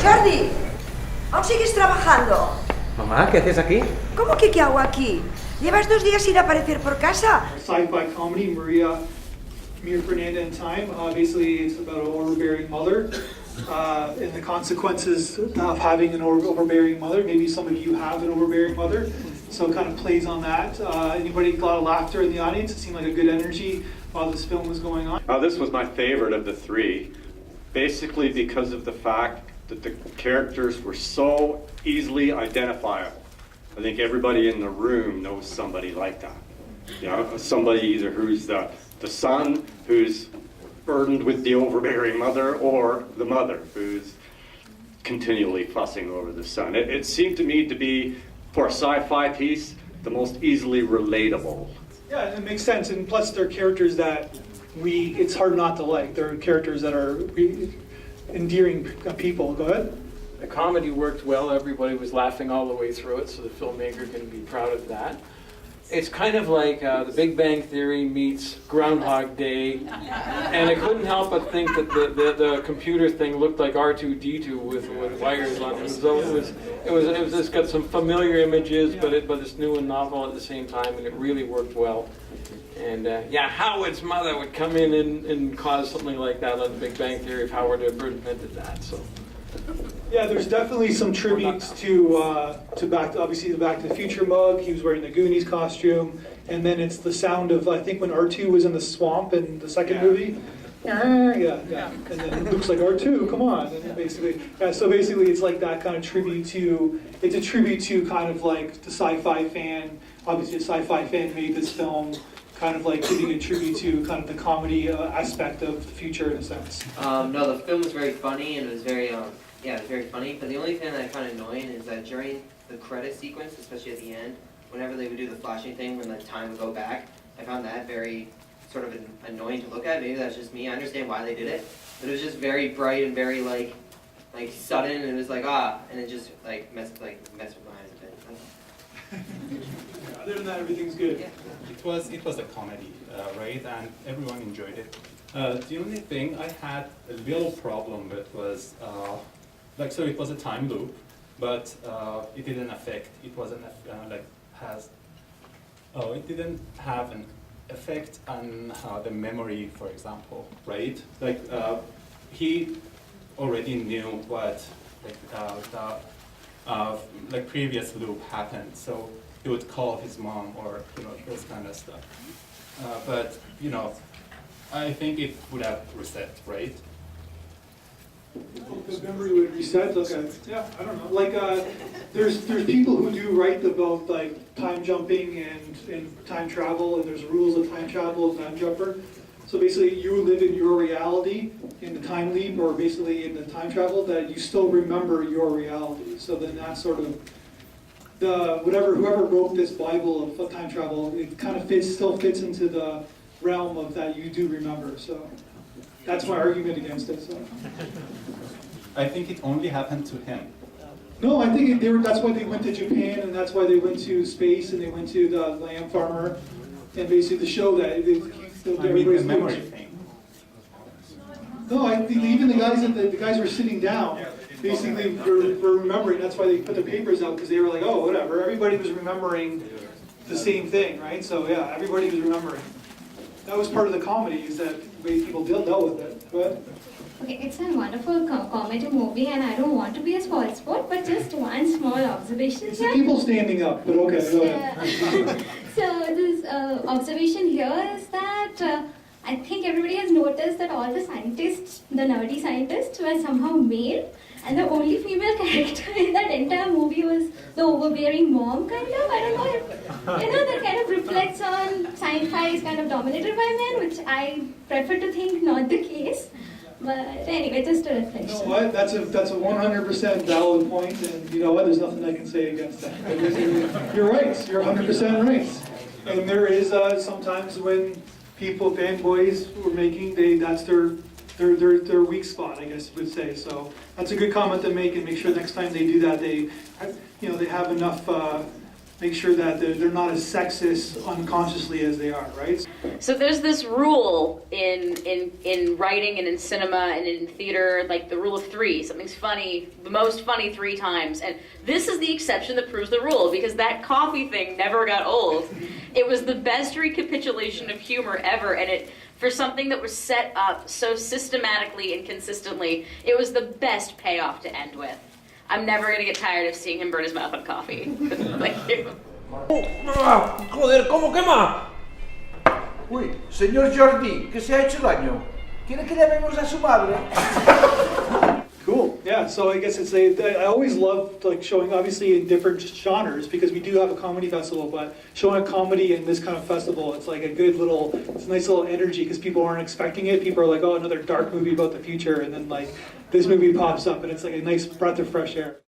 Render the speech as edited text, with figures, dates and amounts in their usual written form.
Jordi, ¿aún sigues trabajando? Mamá, ¿qué haces aquí? ¿Cómo que qué hago aquí? ¿Llevas 2 días sin aparecer por casa? Sci-fi comedy, Maria Fernanda in Time. Basically, it's about an overbearing mother and the consequences of having an overbearing mother. Maybe some of you have an overbearing mother, so it kind of plays on that. Anybody, a lot of laughter in the audience. It seemed like a good energy while this film was going on. This was my favorite of the three, basically because of the fact that the characters were so easily identifiable. I think everybody in the room knows somebody like that. You know, somebody either who's the son who's burdened with the overbearing mother, or the mother who's continually fussing over the son. It seemed to me to be, for a sci-fi piece, the most easily relatable. Yeah, and it makes sense, and plus they're characters that it's hard not to like. They're characters that are endearing people. Go ahead. The comedy worked well, everybody was laughing all the way through it, so the filmmaker can be proud of that. It's kind of like The Big Bang Theory meets Groundhog Day, and I couldn't help but think that the computer thing looked like R2-D2 with wires on it. So it's got some familiar images, but it's new and novel at the same time, and it really worked well. And Howard's mother would come in and cause something like that on The Big Bang Theory if Howard had invented that. So. Yeah, there's definitely some tributes to the Back to the Future mug. He was wearing the Goonies costume, and then it's the sound of, I think, when R2 was in the swamp in the second movie. Yeah, and then it looks like R2. Come on, and basically, So basically, it's like that kind of tribute to. It's a tribute to kind of like the sci-fi fan. Obviously, a sci-fi fan made this film, kind of like giving a tribute to kind of the comedy aspect of the future in a sense. No, the film was very funny, and it was very it was very funny, but the only thing that I found annoying is that during the credit sequence, especially at the end, whenever they would do the flashing thing when the time would go back, I found that very sort of annoying to look at. Maybe that's just me. I understand why they did it, but it was just very bright and very like sudden, and it was like and it just messed with my eyes a bit. Other than that, everything's good. Yeah. It was a comedy, right? And everyone enjoyed it. The only thing I had a little problem with was so it was a time loop, but it didn't affect. It wasn't it didn't have an effect on the memory, for example, right? He already knew what the previous loop happened, so he would call his mom or those kind of stuff. But I think it would have reset, right? The memory would reset. Okay. Yeah, I don't know. There's people who do write about time jumping and time travel, and there's rules of time travel and time jumper. So basically, you live in your reality in the time leap, or basically in the time travel, that you still remember your reality. So then that's sort of whoever wrote this Bible of time travel, it kind of still fits into the realm of that you do remember. So that's my argument against it. So. I think it only happened to him. No, I think that's why they went to Japan, and that's why they went to space, and they went to the lamb farmer, and basically to show that everybody's the memory thing. No, even the guys were sitting down. Basically, were remembering. That's why they put the papers out, because they were like, oh, whatever. Everybody was remembering the same thing, right? So yeah, everybody was remembering. That was part of the comedy, is that way people dealt with it. But okay, it's a wonderful comedy movie, and I don't want to be a spoilsport, but just one small observation it's here. the people standing up, but okay, go ahead. So this observation here is that I think everybody has noticed that all the scientists, the nerdy scientists, were somehow male, and the only female character in that entire movie was the overbearing mom, kind of. I don't know if, that kind of reflects on sci-fi is kind of dominated by men, which I prefer to think not the case. But anyway, just a reflection. You know what? That's a 100% valid point, and you know what? There's nothing I can say against that. You're right. You're 100% right. And there is sometimes when fanboys were making, that's their weak spot, I guess you would say. So that's a good comment to make, and make sure next time they do that, they have enough make sure that they're not as sexist unconsciously as they are, right? So there's this rule in writing and in cinema and in theater, like the rule of three. Something's funny, the most funny 3 times. And this is the exception that proves the rule, because that coffee thing never got old. It was the best recapitulation of humor ever, and it, for something that was set up so systematically and consistently, it was the best payoff to end with. I'm never going to get tired of seeing him burn his mouth on coffee. Thank you. Joder, ¿cómo quema? Uy, señor Jordi, ¿qué se ha hecho daño? ¿Quiere que llamemos a su madre? Cool. Yeah. So I guess I always love like showing, obviously in different genres, because we do have a comedy festival. But showing a comedy in this kind of festival, it's like it's a nice little energy because people aren't expecting it. People are like, oh, another dark movie about the future, and then like this movie pops up, and it's like a nice breath of fresh air.